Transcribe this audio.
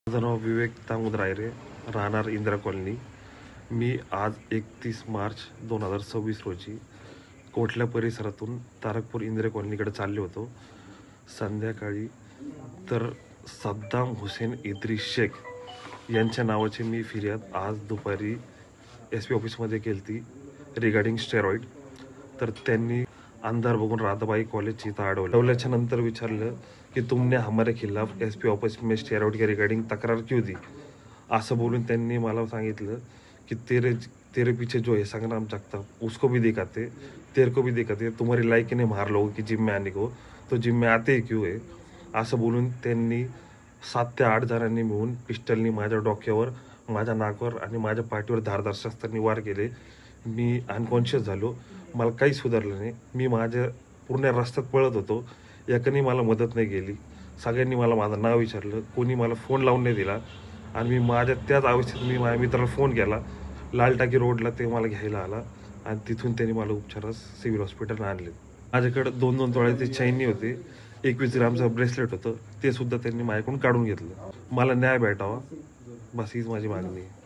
माझं नाव विवेक तांगुद रायरे, राहणार इंदिरा कॉलनी. मी आज 31 मार्च 2026 रोजी कोटल्या परिसरातून तारकपूर इंदिरा कॉलनीकडे चालले होतो. संध्याकाळी तर सद्दाम हुसेन इद्रिस शेख यांच्या नावाची मी फिर्याद आज दुपारी SP ऑफिसमध्ये केली ती रिगार्डिंग स्टेरॉइड. तर त्यांनी अंधार बघून राधाबाई कॉलेजची इथं अडवल्याच्या नंतर विचारलं कि तुमने हमारे खिलाफ SP ऑफिस में स्टेरॉइड के रिगार्डिंग तक्रार क्यों दी. असं बोलून त्यांनी मला सांगितलं कि तेरे पीछे जो है संग्राम जगताप उसको भी दिखाते, तेरे को भी दिखाते, तुम्हारी लायकी ने मार लोगों की जिम में आने को, तो जिम में आते ही क्यों है. असं बोलून त्यांनी 7 ते 8 जणांनी मिळून पिस्टलनी माझ्या डोक्यावर, माझ्या नाकावर आणि माझ्या पाठीवर धारदार शस्त्रांनी वार केले. मी अनकॉन्शियस झालो. मला काही सुधारलं नाही. मी माझ्या पूर्ण रस्त्यात पळत होतो. एकाने मला मदत नाही केली. सगळ्यांनी मला माझं नाव विचारलं. कोणी मला फोन लावून नाही दिला. आणि मी माझ्या त्याच अवस्थेत मी माझ्या मित्राला फोन केला. लाल टाकी रोडला ते मला घ्यायला आला आणि तिथून त्यांनी मला उपचारास सिव्हिल हॉस्पिटलला आणले. माझ्याकडे 2-2 तोळ्याचे चैनी होते, 21 ग्रामचं ब्रेसलेट होतं, ते सुद्धा त्यांनी माझ्याकडून काढून घेतलं. मला न्याय भेटावा, बस हीच माझी मागणी आहे.